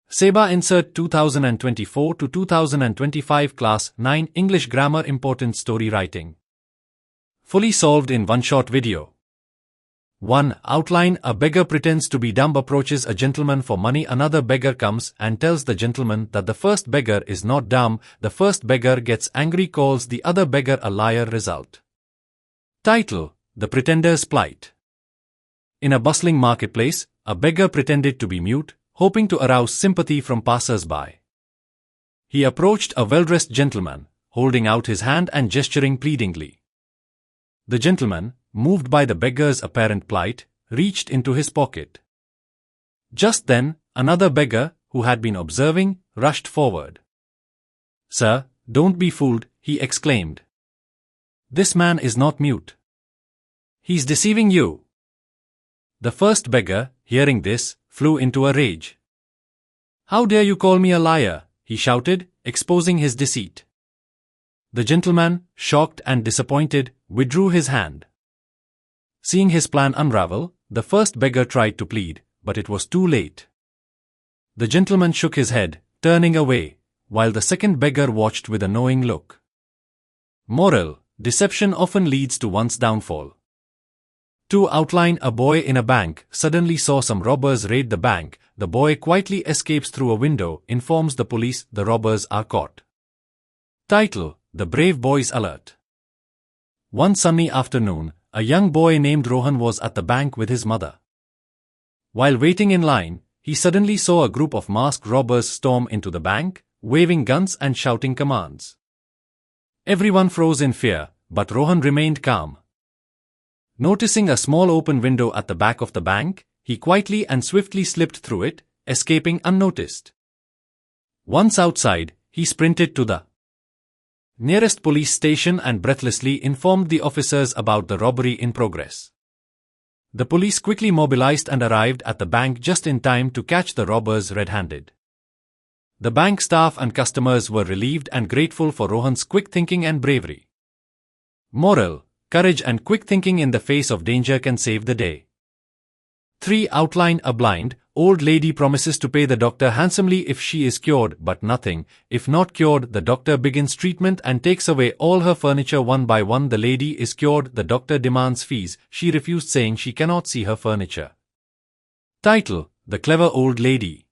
SEBA Insert 2024 to 2025 Class 9 English Grammar Important Story Writing. Fully solved in one short video. 1. Outline: A beggar pretends to be dumb, approaches a gentleman for money. Another beggar comes and tells the gentleman that the first beggar is not dumb. The first beggar gets angry, calls the other beggar a liar. Result. Title: The Pretender's Plight. In a bustling marketplace, a beggar pretended to be mute, hoping to arouse sympathy from passers-by. He approached a well-dressed gentleman, holding out his hand and gesturing pleadingly. The gentleman, moved by the beggar's apparent plight, reached into his pocket. Just then, another beggar, who had been observing, rushed forward. "Sir, don't be fooled," he exclaimed. "This man is not mute. He's deceiving you." The first beggar, hearing this, flew into a rage. "How dare you call me a liar?" he shouted, exposing his deceit. The gentleman, shocked and disappointed, withdrew his hand. Seeing his plan unravel, the first beggar tried to plead, but it was too late. The gentleman shook his head, turning away, while the second beggar watched with a knowing look. Moral: Deception often leads to one's downfall. 2. Outline: A boy in a bank suddenly saw some robbers raid the bank. The boy quietly escapes through a window, informs the police. The robbers are caught. Title: The Brave Boy's Alert. One sunny afternoon, a young boy named Rohan was at the bank with his mother. While waiting in line, he suddenly saw a group of masked robbers storm into the bank, waving guns and shouting commands. Everyone froze in fear, but Rohan remained calm. Noticing a small open window at the back of the bank, he quietly and swiftly slipped through it, escaping unnoticed. Once outside, he sprinted to the nearest police station and breathlessly informed the officers about the robbery in progress. The police quickly mobilized and arrived at the bank just in time to catch the robbers red-handed. The bank staff and customers were relieved and grateful for Rohan's quick thinking and bravery. Moral: Courage and quick thinking in the face of danger can save the day. 3. Outline: A blind, old lady promises to pay the doctor handsomely if she is cured, but nothing. If not cured, the doctor begins treatment and takes away all her furniture one by one. The lady is cured, the doctor demands fees. She refused, saying she cannot see her furniture. Title: The Clever Old Lady.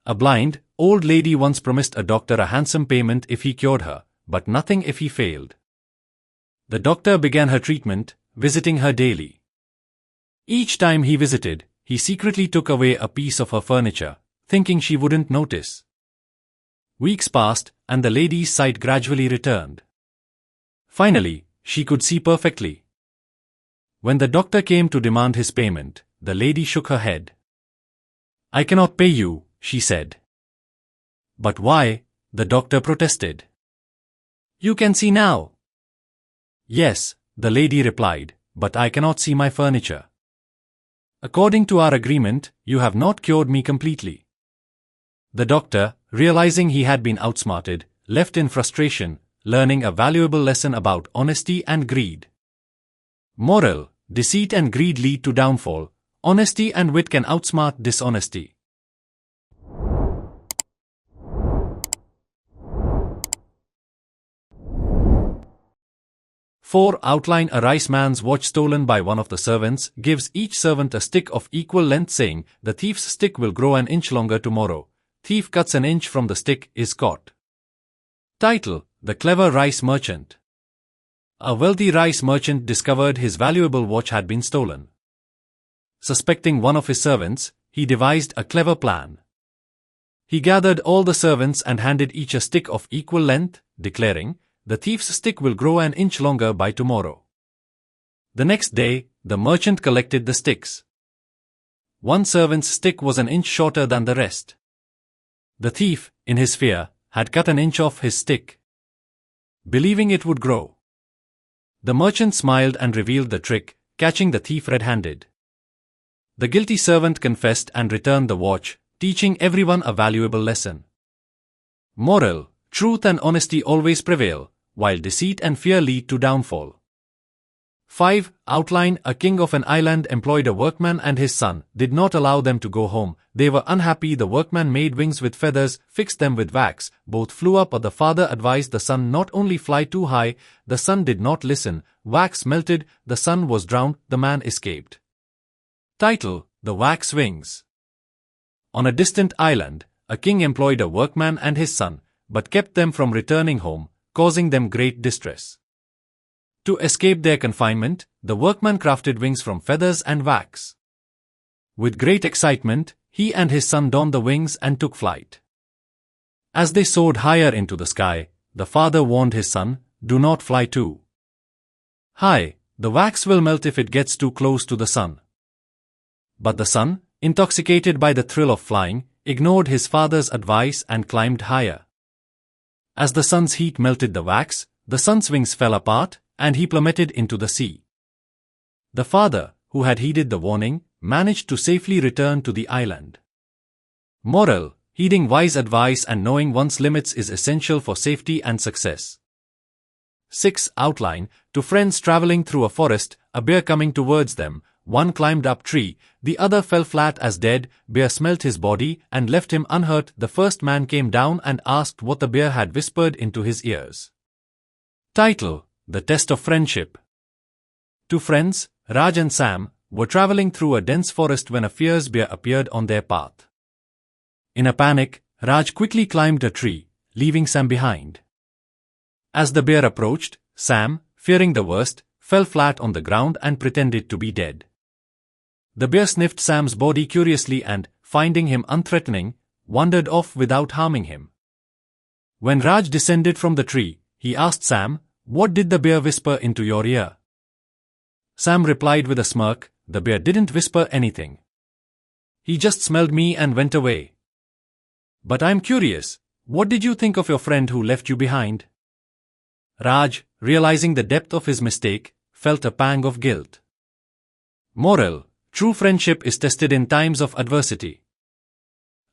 A blind, old lady once promised a doctor a handsome payment if he cured her, but nothing if he failed. The doctor began her treatment, visiting her daily. Each time he visited, he secretly took away a piece of her furniture, thinking she wouldn't notice. Weeks passed, and the lady's sight gradually returned. Finally, she could see perfectly. When the doctor came to demand his payment, the lady shook her head. "I cannot pay you," she said. "But why?" the doctor protested. "You can see now." "Yes," the lady replied, "but I cannot see my furniture. According to our agreement, you have not cured me completely." The doctor, realizing he had been outsmarted, left in frustration, learning a valuable lesson about honesty and greed. Moral: Deceit and greed lead to downfall. Honesty and wit can outsmart dishonesty. Four. Outline: A rice man's watch stolen by one of the servants gives each servant a stick of equal length, saying, "The thief's stick will grow an inch longer tomorrow." Thief cuts an inch from the stick, is caught. Title: The Clever Rice Merchant. A wealthy rice merchant discovered his valuable watch had been stolen. Suspecting one of his servants, he devised a clever plan. He gathered all the servants and handed each a stick of equal length, declaring, "The thief's stick will grow an inch longer by tomorrow." The next day, the merchant collected the sticks. One servant's stick was an inch shorter than the rest. The thief, in his fear, had cut an inch off his stick, believing it would grow. The merchant smiled and revealed the trick, catching the thief red-handed. The guilty servant confessed and returned the watch, teaching everyone a valuable lesson. Moral: Truth and honesty always prevail, while deceit and fear lead to downfall. 5. Outline: a king of an island employed a workman and his son, did not allow them to go home. They were unhappy. The workman made wings with feathers, fixed them with wax. Both flew up, but the father advised the son not only fly too high. The son did not listen. Wax melted, the son was drowned, the man escaped. Title: The Wax Wings. On a distant island, a king employed a workman and his son, but kept them from returning home, causing them great distress. To escape their confinement, the workman crafted wings from feathers and wax. With great excitement, he and his son donned the wings and took flight. As they soared higher into the sky, the father warned his son, "Do not fly too high, the wax will melt if it gets too close to the sun." But the son, intoxicated by the thrill of flying, ignored his father's advice and climbed higher. As the sun's heat melted the wax, the son's wings fell apart, and he plummeted into the sea. The father, who had heeded the warning, managed to safely return to the island. Moral: heeding wise advice and knowing one's limits is essential for safety and success. 6. Outline: to friends traveling through a forest, a bear coming towards them. One climbed up tree, the other fell flat as dead. Bear smelt his body and left him unhurt. The first man came down and asked what the bear had whispered into his ears. Title: The Test of Friendship. Two friends, Raj and Sam, were traveling through a dense forest when a fierce bear appeared on their path. In a panic, Raj quickly climbed a tree, leaving Sam behind. As the bear approached, Sam, fearing the worst, fell flat on the ground and pretended to be dead. The bear sniffed Sam's body curiously and, finding him unthreatening, wandered off without harming him. When Raj descended from the tree, he asked Sam, "What did the bear whisper into your ear?" Sam replied with a smirk, "The bear didn't whisper anything. He just smelled me and went away." "But I'm curious, what did you think of your friend who left you behind?" Raj, realizing the depth of his mistake, felt a pang of guilt. Moral: true friendship is tested in times of adversity.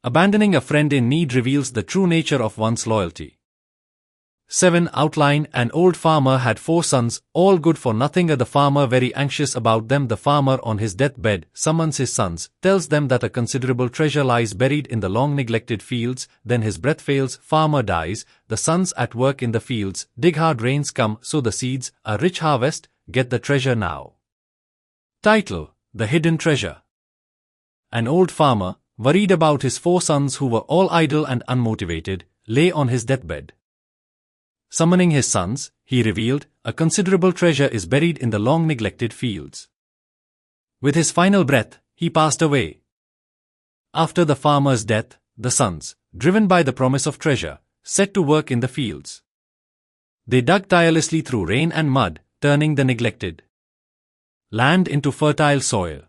Abandoning a friend in need reveals the true nature of one's loyalty. 7. Outline: an old farmer had 4 sons, all good for nothing. The farmer, very anxious about them. The farmer, on his deathbed, summons his sons, tells them that a considerable treasure lies buried in the long-neglected fields. Then his breath fails, farmer dies. The sons at work in the fields, dig hard, rains come, sow the seeds, a rich harvest, get the treasure now. Title: The Hidden Treasure. An old farmer, worried about his 4 sons who were all idle and unmotivated, lay on his deathbed. Summoning his sons, he revealed, a considerable treasure is buried in the long-neglected fields. With his final breath, he passed away. After the farmer's death, the sons, driven by the promise of treasure, set to work in the fields. They dug tirelessly through rain and mud, turning the neglected land into fertile soil.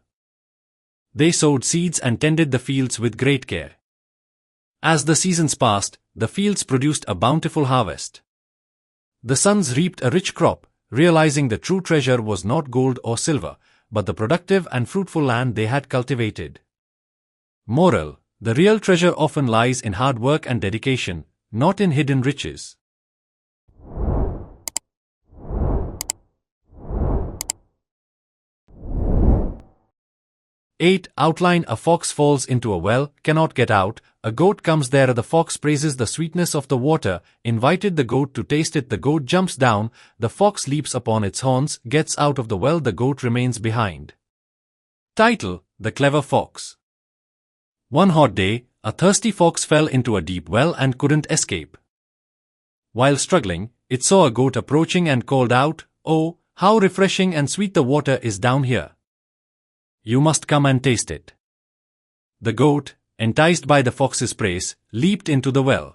They sowed seeds and tended the fields with great care. As the seasons passed, the fields produced a bountiful harvest. The sons reaped a rich crop, realizing the true treasure was not gold or silver, but the productive and fruitful land they had cultivated. Moral: the real treasure often lies in hard work and dedication, not in hidden riches. 8. Outline: a fox falls into a well, cannot get out. A goat comes there. The fox praises the sweetness of the water, invited the goat to taste it. The goat jumps down, the fox leaps upon its horns, gets out of the well. The goat remains behind. Title: The Clever Fox. One hot day, a thirsty fox fell into a deep well and couldn't escape. While struggling, it saw a goat approaching and called out, "Oh, how refreshing and sweet the water is down here. You must come and taste it." The goat, enticed by the fox's praise, leaped into the well.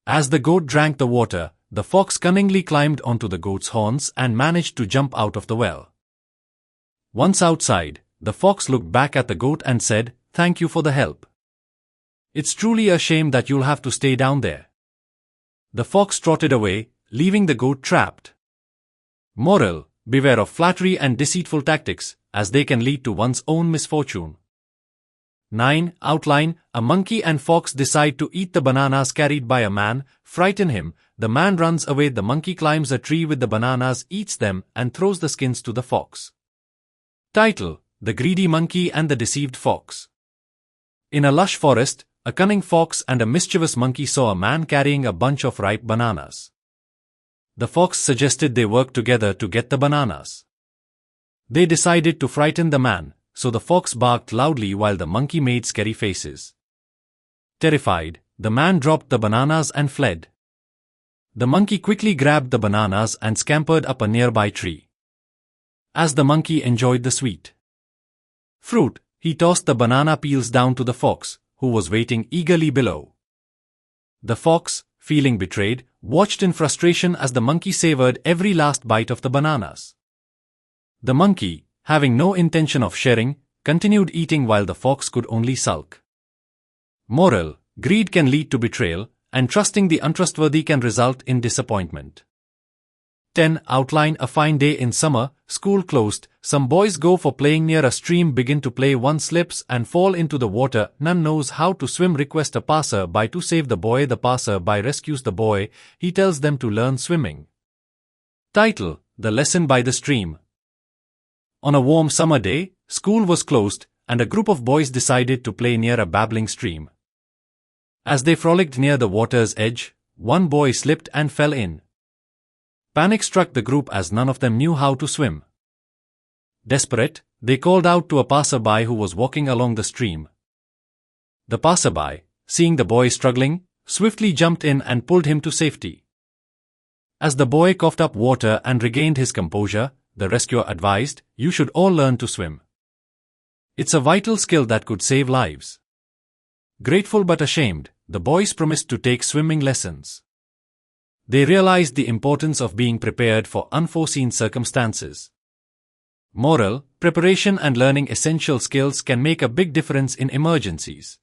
As the goat drank the water, the fox cunningly climbed onto the goat's horns and managed to jump out of the well. Once outside, the fox looked back at the goat and said, "Thank you for the help. It's truly a shame that you'll have to stay down there." The fox trotted away, leaving the goat trapped. Moral: beware of flattery and deceitful tactics, as they can lead to one's own misfortune. 9. Outline: a monkey and fox decide to eat the bananas carried by a man, frighten him, the man runs away, the monkey climbs a tree with the bananas, eats them, and throws the skins to the fox. Title: The Greedy Monkey and the Deceived Fox. In a lush forest, a cunning fox and a mischievous monkey saw a man carrying a bunch of ripe bananas. The fox suggested they work together to get the bananas. They decided to frighten the man, so the fox barked loudly while the monkey made scary faces. Terrified, the man dropped the bananas and fled. The monkey quickly grabbed the bananas and scampered up a nearby tree. As the monkey enjoyed the sweet fruit, he tossed the banana peels down to the fox, who was waiting eagerly below. The fox, feeling betrayed, watched in frustration as the monkey savored every last bite of the bananas. The monkey, having no intention of sharing, continued eating while the fox could only sulk. Moral: greed can lead to betrayal, and trusting the untrustworthy can result in disappointment. 10. Outline: a fine day in summer, school closed, some boys go for playing near a stream, begin to play, one slips and fall into the water, none knows how to swim, request a passer-by to save the boy, the passer-by rescues the boy, he tells them to learn swimming. Title: The Lesson by the Stream. On a warm summer day, school was closed, and a group of boys decided to play near a babbling stream. As they frolicked near the water's edge, one boy slipped and fell in. Panic struck the group as none of them knew how to swim. Desperate, they called out to a passerby who was walking along the stream. The passerby, seeing the boy struggling, swiftly jumped in and pulled him to safety. As the boy coughed up water and regained his composure, the rescuer advised, "You should all learn to swim. It's a vital skill that could save lives." Grateful but ashamed, the boys promised to take swimming lessons. They realized the importance of being prepared for unforeseen circumstances. Moral: preparation and learning essential skills can make a big difference in emergencies.